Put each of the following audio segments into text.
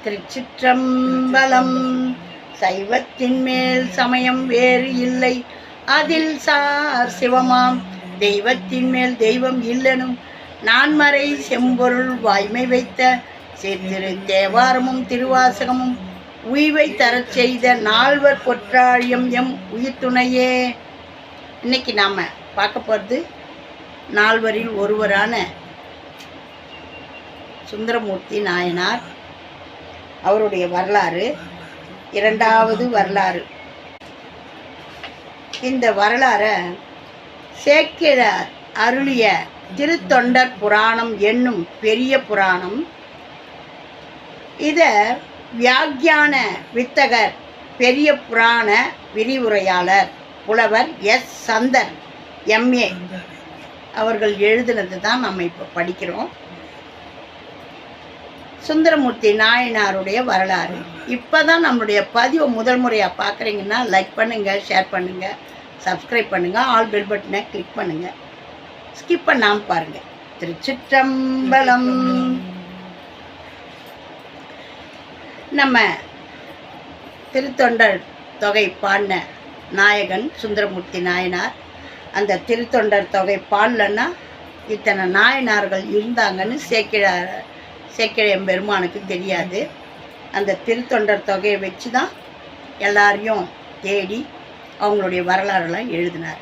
திருச்சிற்றம்பலம். சைவத்தின் மேல் சமயம் வேறு இல்லை, அதில் சார் சிவமாம். தெய்வத்தின் மேல் தெய்வம் இல்லனும் நான்மறை செம்பொருள் வாய்மை வைத்த சேர்த்திரு தேவாரமும் திருவாசகமும் உய்வை தரச் செய்த நால்வர் பொற்றாழியம் எம் உயிர் துணையே. இன்னைக்கு நாம் பார்க்க போகிறது நால்வரில் ஒருவரான சுந்தரமூர்த்தி நாயனார். அவருடைய வரலாறு இரண்டாவது வரலாறு. இந்த வரலாறை சேக்கிழார் அருளிய திருத்தொண்டர் புராணம் என்னும் பெரிய புராணம். இதை வியாக்கியான வித்தகர் பெரிய புராண விரிவுரையாளர் புலவர் எஸ் சந்தர் எம்ஏ அவர்கள் எழுதினது தான் நம்ம இப்போ படிக்கிறோம். சுந்தரமூர்த்தி நாயனாருடைய வரலாறு. இப்போ தான் நம்மளுடைய பதிவை முதல் முறையாக பார்க்குறீங்கன்னா லைக் பண்ணுங்கள், ஷேர் பண்ணுங்கள், சப்ஸ்கிரைப் பண்ணுங்கள், ஆல் பெல் பட்டனை கிளிக் பண்ணுங்கள், ஸ்கிப் பண்ணாமல் பாருங்கள். திருச்சிற்றம்பலம். நம்ம திருத்தொண்டர் தொகை பாடின நாயகன் சுந்தரமூர்த்தி நாயனார். அந்த திருத்தொண்டர் தொகை பாடலன்னா இத்தனை நாயனார்கள் இருந்தாங்கன்னு சேக்கிழம் பெருமானுக்கு தெரியாது. அந்த திருத்தொண்டர் தொகையை வச்சு தான் எல்லாரையும் தேடி அவங்களுடைய வரலாறுலாம் எழுதினார்.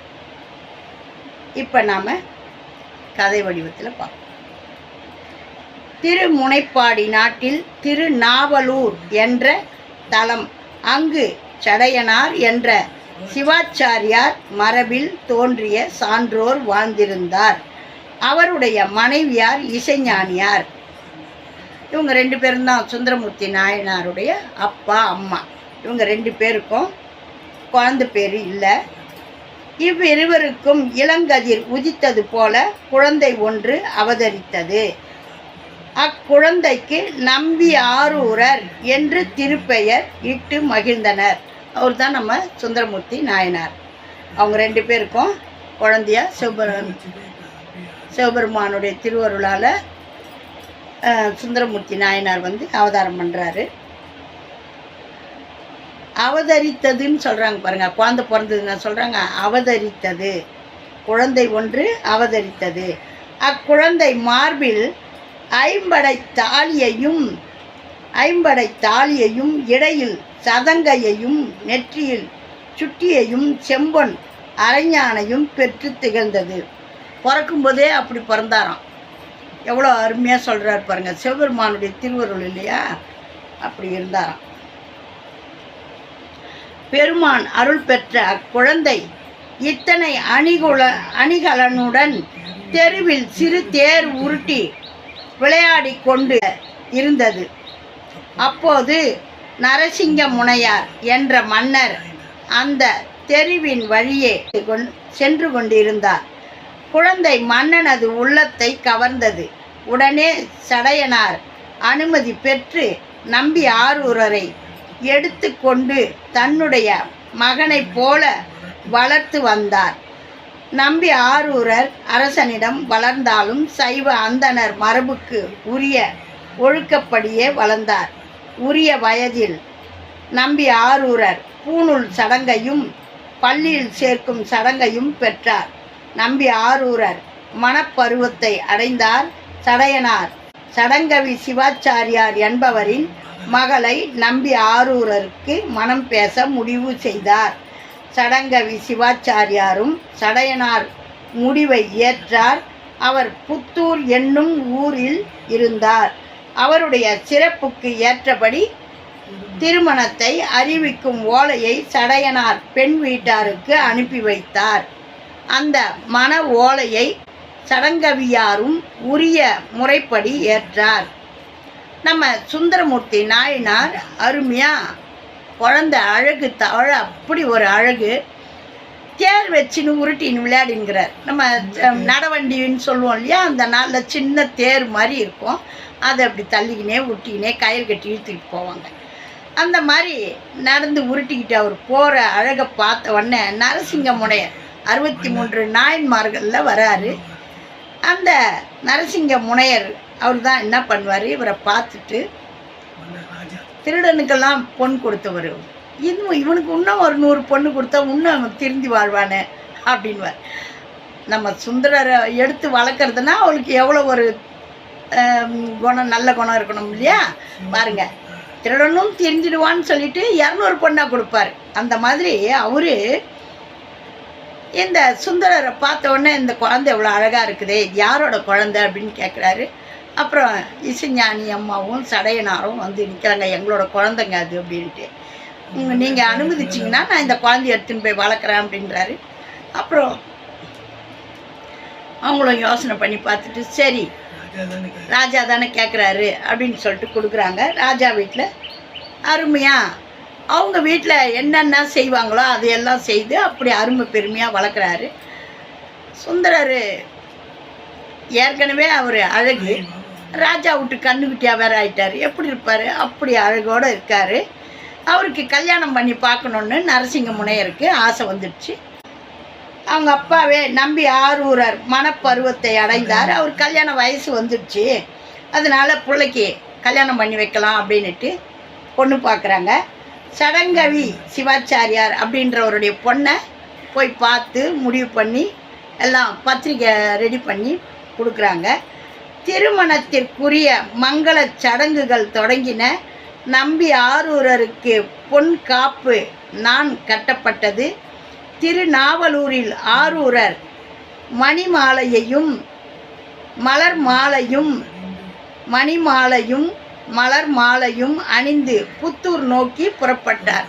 இப்போ நாம் கதை வடிவத்தில் பார்ப்போம். திருமுனைப்பாடி நாட்டில் திருநாவலூர் என்ற தலம். அங்கு சடையனார் என்ற சிவாச்சாரியார் மரபில் தோன்றிய சான்றோர் வாழ்ந்திருந்தார். அவருடைய மனைவியார் இசைஞானியார். இவங்க ரெண்டு பேரும் தான் சுந்தரமூர்த்தி நாயனாருடைய அப்பா அம்மா. இவங்க ரெண்டு பேருக்கும் குழந்தை பேர் இல்லை. இவ்விருவருக்கும் இளங்கதிர் உதித்தது போல குழந்தை ஒன்று அவதரித்தது. அக்குழந்தைக்கு நம்பி ஆரூரர் என்று திருப்பெயர் இட்டு மகிழ்ந்தனர். அவர் தான் நம்ம சுந்தரமூர்த்தி நாயனார். அவங்க ரெண்டு பேருக்கும் குழந்தையா சிவபெருமானுடைய திருவருளால் சுந்தரமூர்த்தி நாயனார் அவதாரம் பண்ணுறாரு. அவதரித்ததுன்னு சொல்கிறாங்க பாருங்க, குழந்தை பிறந்ததுன்னு சொல்கிறாங்க. அவதரித்தது, குழந்தை ஒன்று அவதரித்தது. அக்குழந்தை மார்பில் ஐம்படை தாலியையும் இடையில் சதங்கையையும் நெற்றியில் சுட்டியையும் செம்பொன் அரைஞானையும் பெற்று திகழ்ந்தது. பிறக்கும்போதே அப்படி பிறந்தாராம். எவ்வளோ அருமையாக சொல்கிறார் பாருங்கள், சிவபெருமானுடைய திருவருள் இல்லையா, அப்படி இருந்தாராம். பெருமான் அருள் பெற்ற அக்குழந்தை இத்தனை அணிகலனுடன் தெருவில் சிறு தேர் உருட்டி விளையாடி கொண்டு இருந்தது. அப்போது நரசிங்க முனையார் என்ற மன்னர் அந்த தெருவின் வழியே சென்று கொண்டிருந்தார். குழந்தை மன்னனது உள்ளத்தை கவர்ந்தது. உடனே சடையனார் அனுமதி பெற்று நம்பி ஆரூரரை எடுத்து கொண்டு தன்னுடைய மகனைப் போல வளர்த்து வந்தார். நம்பி ஆரூரர் அரசனிடம் வளர்ந்தாலும் சைவ அந்தணர் மரபுக்கு உரிய ஒழுக்கப்படியே வளர்ந்தார். உரிய வயதில் நம்பி ஆரூரர் பூணூல் சடங்கையும் பள்ளியில் சேர்க்கும் சடங்கையும் பெற்றார். நம்பி ஆரூரர் மணப்பருவத்தை அடைந்தார். சடையனார் சடங்கவி சிவாச்சாரியார் என்பவரின் மகளை நம்பி ஆரூரருக்கு மனம் பேச முடிவு செய்தார். சடங்கவி சிவாச்சாரியாரும் சடையனார் முடிவை ஏற்றார். அவர் புத்தூர் என்னும் ஊரில் இருந்தார். அவருடைய சிறப்புக்கு ஏற்றபடி திருமணத்தை அறிவிக்கும் ஓலையை சடையனார் பெண் வீட்டாருக்கு அனுப்பி வைத்தார். அந்த மன ஓலையை சடங்கவியாரும் உரிய முறைப்படி ஏற்றார். நம்ம சுந்தரமூர்த்தி நாயனார் அருமையாக குழந்தை அழகு தவழ, அப்படி ஒரு அழகு. தேர் வச்சுன்னு உருட்டின்னு விளையாடிங்கிறார். நம்ம நடவண்டின்னு சொல்லுவோம் இல்லையா, அந்த நாளில் சின்ன தேர் மாதிரி இருக்கும். அதை அப்படி தள்ளிக்கினே உருட்டிக்கினே கயிறு கட்டி இழுத்துக்கிட்டு போவாங்க. அந்த மாதிரி நடந்து உருட்டிக்கிட்டு அவர் போகிற அழகை பார்த்த உடனே நரசிங்க முனையர் 63 நாயன்மார்களில் வராரு. அந்த நரசிங்க முனையர் அவர் தான் என்ன பண்ணுவார், இவரை பார்த்துட்டு திருடனுக்கெல்லாம் பொன் கொடுத்தவர். இவனுக்கு இன்னும் ஒரு 100 பொண்ணு கொடுத்தா இன்னும் அவன் திருந்தி வாழ்வானே அப்படின்வார். நம்ம சுந்தரரை எடுத்து வளர்க்குறதுனா அவளுக்கு எவ்வளோ ஒரு குணம், நல்ல குணம் இருக்கணும் இல்லையா? பாருங்க, திருடனும் தெரிஞ்சிடுவான்னு சொல்லிட்டு 200 பொண்ணாக கொடுப்பார். அந்த மாதிரி அவரு இந்த சுந்தரரை பார்த்த உடனே இந்த குழந்தை எவ்வளோ அழகாக இருக்குது, யாரோட குழந்தை அப்படின்னு கேட்குறாரு. அப்புறம் இசைஞானி அம்மாவும் சடையனாரும் வந்து நிற்கிறாங்க, எங்களோட குழந்தைங்க அது அப்படின்ட்டு. நீங்கள் அனுமதிச்சிங்கன்னா நான் இந்த குழந்தைய எடுத்துன்னு போய் வளர்க்குறேன் அப்படின்றாரு. அப்புறம் அவங்களும் யோசனை பண்ணி பார்த்துட்டு சரி ராஜா தானே கேட்குறாரு அப்படின்னு சொல்லிட்டு கொடுக்குறாங்க. ராஜா வீட்டில் அருமையாக அவங்க வீட்டில் என்னென்ன செய்வாங்களோ அதையெல்லாம் செய்து அப்படி அருமை பெருமையாக வளர்க்குறாரு. சுந்தரர் ஏற்கனவே அவர் அழகு, ராஜா விட்டு கண்ணுக்குட்டியாக வேற ஆயிட்டார். எப்படி இருப்பார்? அப்படி அழகோடு இருக்கார். அவருக்கு கல்யாணம் பண்ணி பார்க்கணுன்னு நரசிங்க முனையருக்கு ஆசை வந்துடுச்சு. அவங்க அப்பாவே நம்பி ஆரூரர் மனப்பருவத்தை அடைந்தார். அவர் கல்யாண வயசு வந்துடுச்சு, அதனால் பிள்ளைக்கு கல்யாணம் பண்ணி வைக்கலாம் அப்படின்ட்டு பொண்ணு பார்க்குறாங்க. சடங்கவி சிவாச்சாரியார் அப்படின்றவருடைய பொண்ணை போய் பார்த்து முடிவு பண்ணி எல்லாம் பத்திரிக்கை ரெடி பண்ணி கொடுக்குறாங்க. திருமணத்திற்குரிய மங்கள சடங்குகள் தொடங்கின. நம்பி ஆரூரருக்கு பொன் காப்பு நான் கட்டப்பட்டது. திருநாவலூரில் ஆரூரர் மணிமாலையையும் மலர் மாலையும் அணிந்து புத்தூர் நோக்கி புறப்பட்டார்.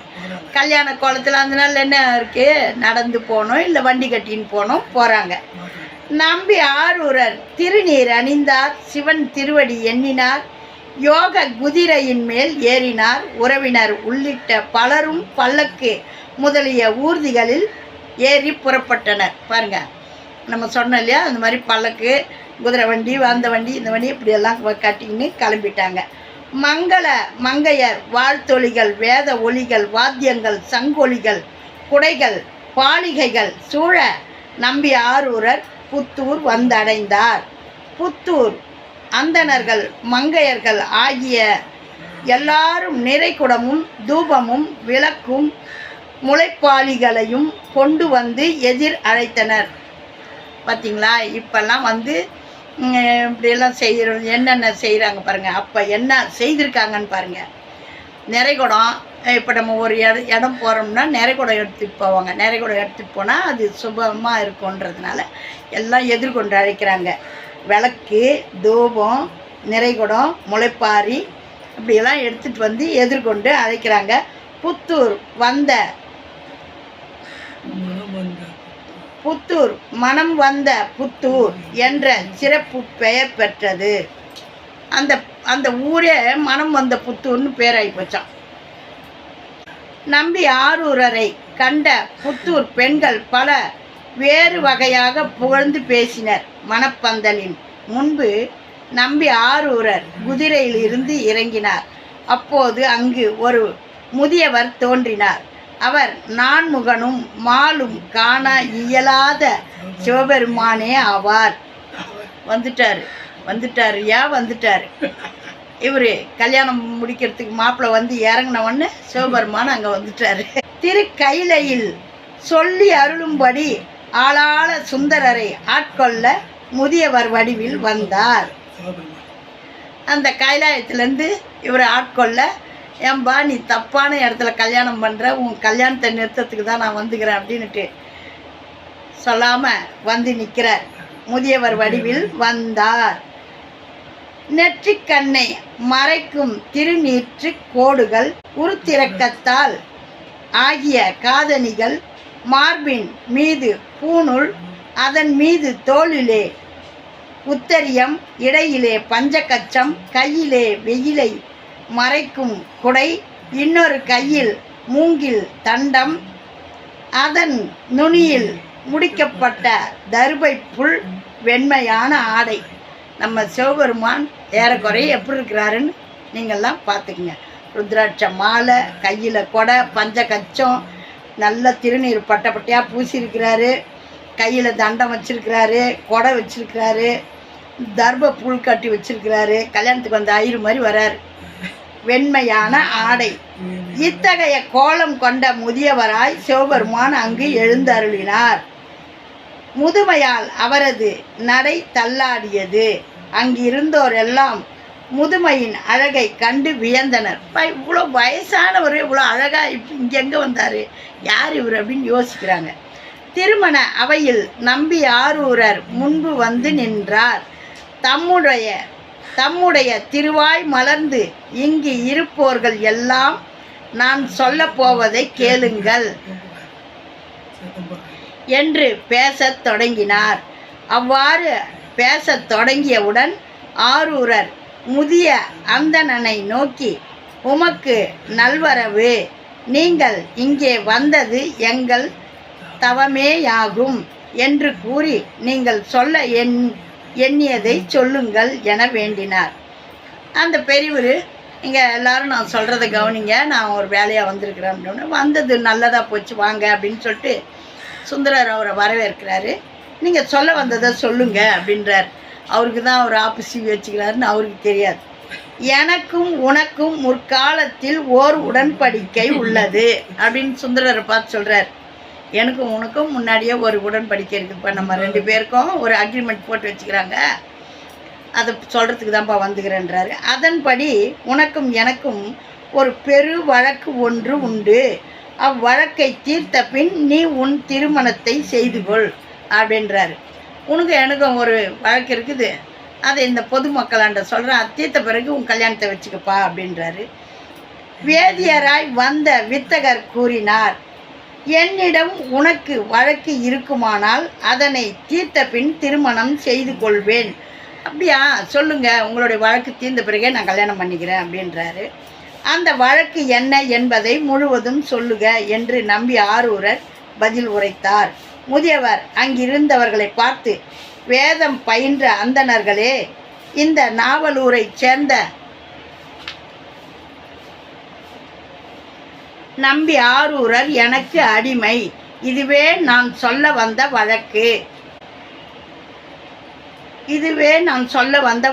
கல்யாண கோலத்தில் அந்த நாள் என்ன இருக்குது, நடந்து போனோம் இல்லை வண்டி கட்டின்னு போகிறாங்க. நம்பி ஆரூரர் திருநீர் அணிந்தார். சிவன் திருவடி எண்ணினார். யோக குதிரையின் மேல் ஏறினார். உறவினர் உள்ளிட்ட பலரும் பல்லக்கு முதலிய ஊர்திகளில் ஏறி புறப்பட்டனர். பாருங்க, நம்ம சொன்னோம் இல்லையா, அந்த மாதிரி பல்லக்கு, குதிரை வண்டி, அந்த வண்டி, இந்த வண்டி இப்படியெல்லாம் கட்டிக்கின்னு கிளம்பிட்டாங்க. மங்கையர் வாழ்த்தொலிகள், வேத ஒலிகள், வாத்தியங்கள், சங்கொலிகள், குடைகள், பாலிகைகள் சூழ நம்பி ஆரூரர் புத்தூர் வந்தடைந்தார். புத்தூர் அந்தணர்கள் மங்கையர்கள் ஆகிய எல்லாரும் நிறைகுடமும் தூபமும் விளக்கும் முளைப்பாலிகளையும் கொண்டு வந்து எதிர் அழைத்தனர். பார்த்தீங்களா, இப்பெல்லாம் வந்து இப்படியெல்லாம் செய்கிறோம், என்னென்ன செய்கிறாங்க பாருங்கள். அப்போ என்ன செய்திருக்காங்கன்னு பாருங்கள். நிறைகுடம், இப்போ நம்ம ஒரு இடம் போகிறோம்னா நிறைகுடம் எடுத்துகிட்டு போவாங்க. நிறைகுடம் எடுத்துகிட்டு போனால் அது சுபமாக இருக்குன்றதுனால எல்லாம் எதிர்கொண்டு அழைக்கிறாங்க. விளக்கு, தூபம், நிறைகுடம், முளைப்பாரி இப்படியெல்லாம் எடுத்துகிட்டு வந்து எதிர்கொண்டு அழைக்கிறாங்க. புத்தூர் மனம் வந்த புத்தூர் என்ற சிறப்பு பெயர் பெற்றது. அந்த ஊரே மனம் வந்த புத்தூர்னு பேராகி போச்சான். நம்பி ஆரூரரை கண்ட புத்தூர் பெண்கள் பல வேறு வகையாக புகழ்ந்து பேசினர். மணப்பந்தலின் முன்பு நம்பி ஆரூரர் குதிரையில் இருந்து இறங்கினார். அப்போது அங்கு ஒரு முதியவர் தோன்றினார். அவர் நான்முகனும் மாலும் காண இயலாத சிவபெருமானே ஆவார். வந்துட்டார். இவர் கல்யாணம் முடிக்கிறதுக்கு மாப்பிள்ளை வந்து இறங்கினவொன்னு சிவபெருமான் அங்கே வந்துட்டார். திருக்கைலையில் சொல்லி அருளும்படி ஆளாள சுந்தரரை ஆட்கொள்ள முதியவர் வடிவில் வந்தார். அந்த கைலாயத்திலேருந்து இவரை ஆட்கொள்ள, ஏன்பா நீ தப்பான இடத்துல கல்யாணம் பண்ணுற, உன் கல்யாணத்தை நிறுத்தத்துக்கு தான் நான் வந்துக்கிறேன் அப்படின்ட்டு சொல்லாமல் வந்து நிற்கிறார். முதியவர் வடிவில் வந்தார். நெற்றிக்கண்ணை மறைக்கும் திருநீற்று கோடுகள், உருத்திரக்கத்தால் ஆகிய காதணிகள், மார்பின் மீது பூணுல், அதன் மீது தோளிலே உத்தரியம், இடையிலே பஞ்சகச்சம், கையிலே வெயிலை மறைக்கும் குடை, இன்னொரு கையில் மூங்கில் தண்டம், அதன் நுனியில் முடிக்கப்பட்ட தருபை புல், வெண்மையான ஆடை. நம்ம சிவபெருமான் ஏறக்குறைய எப்படி இருக்கிறாருன்னு நீங்கள்லாம் பார்த்துக்குங்க. ருத்ராட்ச மாலை, கையில் கொடை, பஞ்சகச்சம், நல்ல திருநீர் பட்டையாக பூசியிருக்கிறாரு, கையில் தண்டம் வச்சிருக்கிறாரு, கொடை வச்சிருக்கிறாரு, தர்ப புல் கட்டி வச்சிருக்கிறாரு. கல்யாணத்துக்கு வந்த ஐயரு மாதிரி வராரு. வெண்மையான ஆடை. இத்தகைய கோலம் கொண்ட முதியவராய் சிவபெருமான் அங்கு எழுந்தருளினார். முதுமையால் அவரது நடை தள்ளாடியது. அங்கிருந்தோர் எல்லாம் முதுமையின் அழகை கண்டு வியந்தனர். இவ்வளோ வயசானவர் இவ்வளோ அழகாக இங்கே எங்கே வந்தார், யார் இவர் அப்படின்னு யோசிக்கிறாங்க. திருமண அவையில் நம்பி ஆரூரர் முன்பு வந்து நின்றார். தம்முடைய திருவாய் மலர்ந்து இங்கு இருப்போர்கள் எல்லாம் நான் சொல்ல போவதை கேளுங்கள் என்று பேசத் தொடங்கினார். அவ்வாறு பேசத் தொடங்கியவுடன் ஆரூரர் முதிய அந்தணனை நோக்கி, உமக்கு நல்வரவு. நீங்கள் இங்கே வந்தது எங்கள் தவமேயாகும் என்று கூறி நீங்கள் சொல்ல எண்ணியதை சொல்லுங்கள் என வேண்டினார். அந்த பெரியவர், இங்கே எல்லாரும் நான் சொல்கிறத கவனிங்க, நான் ஒரு வேலையாக வந்திருக்கிறேன் அப்படின்னு. வந்தது நல்லதாக போச்சு, வாங்க அப்படின்னு சொல்லிட்டு சுந்தரர் அவரை வரவேற்கிறாரு. நீங்கள் சொல்ல வந்ததை சொல்லுங்க அப்படின்றார். அவருக்கு தான் அவர் ஆப்போசி வச்சுக்கிறாருன்னு அவருக்கு தெரியாது. எனக்கும் உனக்கும் முற்காலத்தில் ஓர் உடன்படிக்கை உள்ளது அப்படின்னு சுந்தரரை பார்த்து சொல்கிறார். எனக்கும் உனக்கும் முன்னாடியே ஒரு உடன்படிக்கை இருக்குதுப்பா, நம்ம 2 பேருக்கும் ஒரு அக்ரிமெண்ட் போட்டு வச்சுக்கிறாங்க, அதை சொல்கிறதுக்கு தான்ப்பா வந்துக்கிறேன்றாரு. அதன்படி உனக்கும் எனக்கும் ஒரு பெரு வழக்கு ஒன்று உண்டு. அவ்வழக்கை தீர்த்த பின் நீ உன் திருமணத்தை செய்து கொள் அப்படின்றாரு. உனக்கு எனக்கும் ஒரு வழக்கு இருக்குது, அதை இந்த பொதுமக்களாண்ட சொல்கிறேன், தீர்த்த பிறகு உன் கல்யாணத்தை வச்சுக்கப்பா அப்படின்றாரு. வேதியராய் வந்த வித்தகர் கூறினார், என்னிடம் உனக்கு வழக்கு இருக்குமானால் அதனை தீர்த்த பின் திருமணம் செய்து கொள்வேன். அப்படியா, சொல்லுங்க, உங்களுடைய வழக்கு தீர்ந்த பிறகே நான் கல்யாணம் பண்ணிக்கிறேன் அப்படின்றாரு. அந்த வழக்கு என்ன என்பதை முழுவதும் சொல்லுக என்று நம்பி ஆரூரர் பதில் உரைத்தார். முதியவர் அங்கிருந்தவர்களை பார்த்து, வேதம் பயின்ற அந்தணர்களே, இந்த நாவலூரை சேர்ந்த நம்பி ஆரூரர் எனக்கு அடிமை. இதுவே நான் சொல்ல வந்த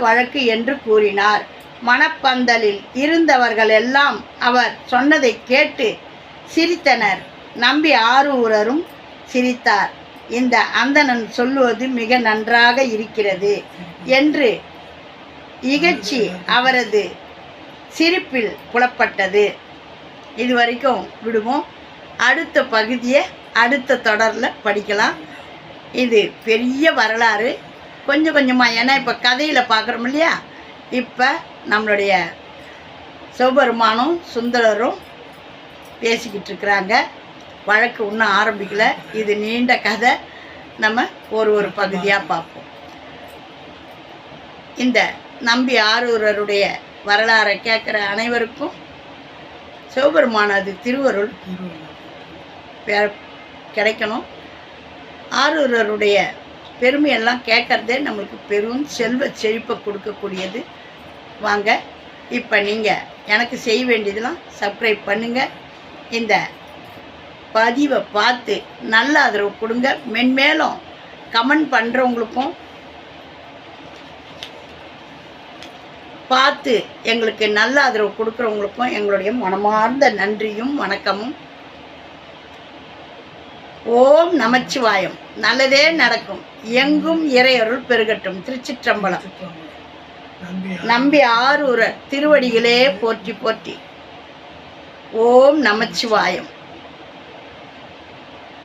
வழக்கு என்று கூறினார். மணப்பந்தலில் இருந்தவர்கள் எல்லாம் அவர் சொன்னதை கேட்டு சிரித்தனர். நம்பி ஆரூரரும் சிரித்தார். இந்த அந்தணன் சொல்லுவது மிக நன்றாக இருக்கிறது என்று இகழ்ச்சி அவரது சிரிப்பில் புலப்பட்டது. இது வரைக்கும் விடுவோம். அடுத்த பகுதியை அடுத்த தொடரில் படிக்கலாம். இது பெரிய வரலாறு. கொஞ்சம் கொஞ்சமாக, ஏன்னா இப்போ கதையில் பார்க்குறோம் இல்லையா, இப்போ நம்மளுடைய சிவபெருமானும் சுந்தரரும் பேசிக்கிட்டு இருக்கிறாங்க. வழக்கு இன்னும் ஆரம்பிக்கல. இது நீண்ட கதை, நம்ம ஒரு பகுதியாக பார்ப்போம். இந்த நம்பி ஆரூரருடைய வரலாறை கேட்குற அனைவருக்கும் சிவபெருமானது திருவருள் கிடைக்கணும். ஆரூரருடைய பெருமையெல்லாம் கேட்குறதே நம்மளுக்கு பெரும் செல்வ செழிப்பை கொடுக்கக்கூடியது. வாங்க, இப்போ நீங்கள் எனக்கு செய்ய வேண்டியதெல்லாம் சப்ஸ்கிரைப் பண்ணுங்கள். இந்த பதிவை பார்த்து நல்ல ஆதரவு கொடுங்க. மென்மேலும் கமெண்ட் பண்ணுறவங்களுக்கும் பார்த்து எங்களுக்கு நல்ல ஆதரவு கொடுக்குறவங்களுக்கும் எங்களுடைய மனமார்ந்த நன்றியும் வணக்கமும். ஓம் நமச்சிவாயம். நல்லதே நடக்கும். எங்கும் இறையருள் பெருகட்டும். திருச்சிற்றம்பலம். நம்பி ஆரூரர் திருவடிகளே போற்றி போற்றி. ஓம் நமச்சிவாயம்.